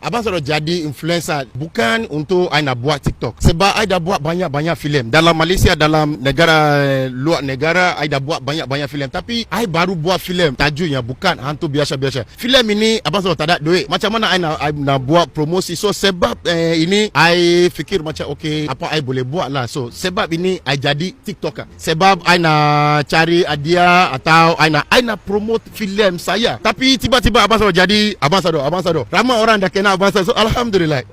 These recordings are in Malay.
abang sudah jadi influencer bukan untuk I nak buat TikTok. Sebab I dah buat banyak-banyak filem dalam Malaysia, dalam negara luar negara. I dah buat banyak-banyak filem, tapi I baru buat filem tajuknya bukan hantu biasa-biasa. Filem ini abang sudah tak ada duit. Macam mana I nak buat promosi? So sebab ini I fikir macam okay, apa I boleh buat lah. So sebab ini I jadi TikToker. Sebab I nak cari hadiah atau I nak promote filem saya. Tapi tiba-tiba abang sudah jadi abang Sado. Ramai orang dah kenal abang Sado. So alhamdulillah.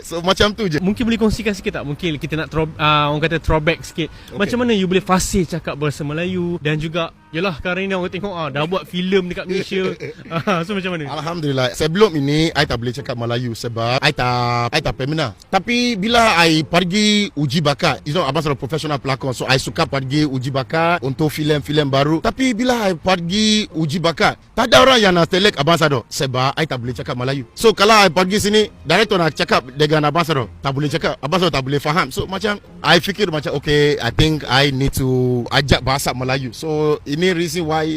So macam tu je. Mungkin boleh kongsikan sikit tak? Mungkin kita nak orang kata throwback sikit. Okay. Macam mana you boleh fasih cakap bahasa Melayu dan juga yalah sekarang ni orang tengok dah buat filem dekat Malaysia. So macam mana? Alhamdulillah. Sebelum ini I tak boleh cakap Melayu sebab I tak pemina. Tapi bila I pergi uji bakat, abang sudah profesional pelakon. So I suka pergi uji bakat untuk filem-filem baru. Tapi bila I pergi uji bakat, tak ada orang yang nak select abang Sado sebab I tak boleh cakap Melayu. So kalau I pergi sini, director nak cakap dengan abang Sado, tak boleh cakap. Abang Sado tak boleh faham. So macam I fikir macam okay, I think I need to ajak bahasa Melayu. So ini reason why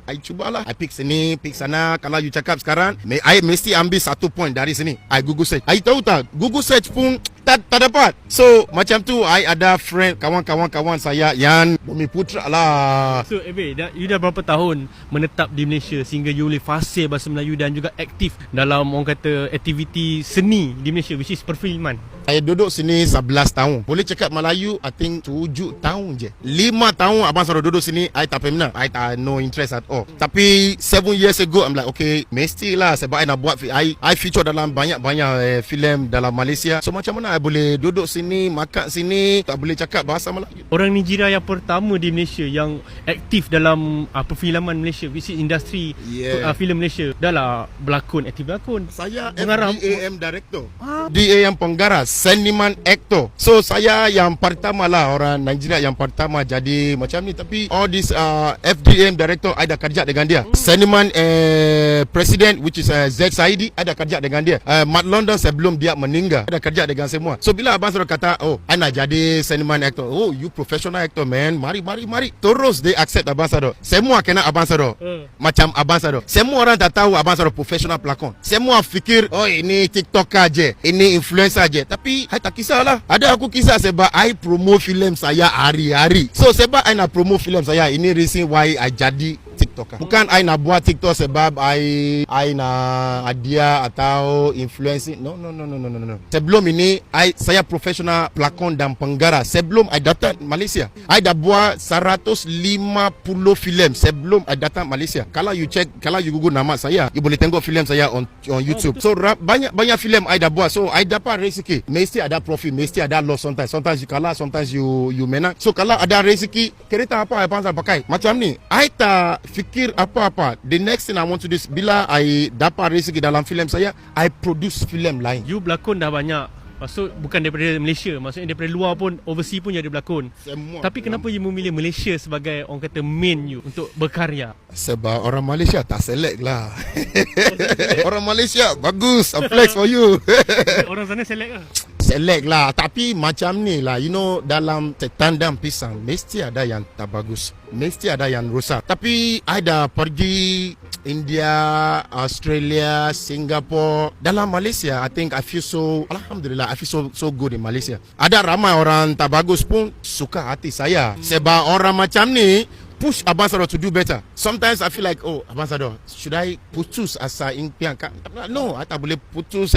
I cubalah. I pick sini, pick sana. Kalau you cakap sekarang, I mesti ambil 1 point dari sini. I Google search. I tahu tak, Google search pun tak dapat. So macam tu I ada friend, kawan-kawan saya yang Bumi Putra lah. So you dah berapa tahun menetap di Malaysia sehingga you boleh fasih bahasa Melayu dan juga aktif dalam orang kata aktiviti seni di Malaysia, which is perfilman? Saya duduk sini 11 tahun. Boleh cakap Melayu I think 7 tahun je. 5 tahun abang sudah duduk sini I tak pernah, I tak no interest at all. Tapi 7 years ago I'm like okay, mestilah sebab I nak buat I feature dalam banyak-banyak filem dalam Malaysia. So macam mana I boleh duduk sini, makan sini, tak boleh cakap bahasa Melayu? Orang Nigeria yang pertama di Malaysia yang aktif dalam perfilman Malaysia, which is industri filem Malaysia. Dah lah aktif berlakon. Saya pengarah, DAM director. DAM penggarah, seniman aktor. So saya yang pertama lah orang Nigeria yang pertama jadi macam ni. Tapi all this FDM director I dah kerja dengan dia. Seniman presiden which is Z Saidi I dah kerja dengan dia. Matt London sebelum dia meninggal I dah kerja dengan semua. So bila abang sudah kata I nak jadi seniman aktor, you professional actor man, mari. Terus they accept abang Sado. Semua kena abang Sado. Macam abang Sado. Semua orang tak tahu abang Sado professional pelakon. Semua fikir ini TikToker je, ini influencer je. Tapi I tak kisahlah. Ada aku kisah sebab I promote filem saya hari-hari. So sebab I nak promote filem saya, ini reason why I jadi TikToker. Bukan I nak buat TikTok sebab I nak hadiah atau influencing. No. Sebelum ini saya profesional pelakon dan penggarah. Sebelum I datang Malaysia, I dah buat 150 filem sebelum I datang Malaysia. Kalau you Google nama saya, you boleh tengok filem saya on YouTube. So banyak filem I dah buat. So I dapat rezeki. Mesti ada profit, mesti ada loss sometimes. Sometimes you kalah, sometimes you menang. So kalau ada rezeki, kereta apa I pasal pakai. Macam ni, I tak fikir apa-apa. The next thing I want to do is bila I dapat rezeki dalam filem saya, I produce filem lain. You berlakon dah banyak. Maksud bukan daripada Malaysia, maksudnya daripada luar pun, overseas pun jadi berlakon. Tapi kenapa you memilih Malaysia sebagai orang kata main you untuk berkarya? Sebab orang Malaysia tak select lah. Orang Malaysia bagus, I flex for you. Orang sana select lah. Select lah. Tapi macam ni lah, dalam tandang pisang mesti ada yang tak bagus, mesti ada yang rosak. Tapi I dah pergi India, Australia, Singapore. Dalam Malaysia I think I feel so, alhamdulillah, I feel so good in Malaysia. Ada ramai orang tak bagus pun suka hati saya. Sebab orang macam ni push abang Sado to do better. Sometimes I feel like abang Sado, should I putus asa impian? No, I tak boleh putus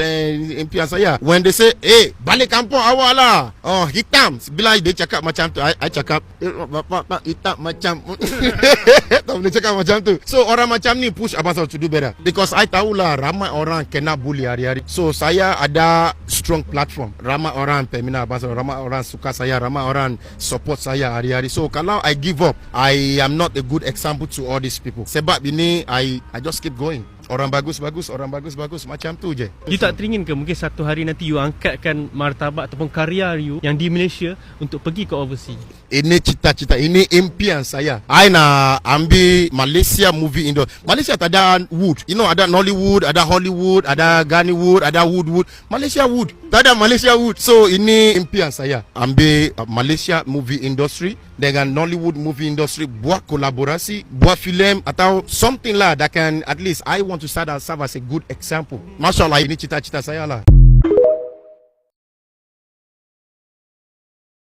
impian saya. When they say balik kampung awak lah, hitam. Bila dia cakap macam tu, I cakap bapak hitam macam tak boleh cakap macam tu. So orang macam ni push abang Sado to do better. Because I tahulah ramai orang kena bully hari-hari. So saya ada strong platform. Ramai orang pemina abang Sado, ramai orang suka saya, ramai orang support saya hari-hari. So kalau I give up, I am not a good example to all these people. Sebab ini I just keep going. Orang bagus macam tu je. You tak teringin ke mungkin satu hari nanti you angkatkan martabat ataupun karya you yang di Malaysia untuk pergi ke overseas? Ini cita-cita, ini impian saya. I nak ambil Malaysia movie Indo. Malaysia tak ada wood. Ada Nollywood, ada Hollywood, ada Ghaniwood, ada Wood. Malaysia wood. Tak ada Malaysia wood. So ini impian saya. Ambil Malaysia movie industry dengan Nollywood movie industry, buat kolaborasi, buat filem atau something lah that can, at least I want to serve as a good example. Masya Allah, ini cita-cita saya lah.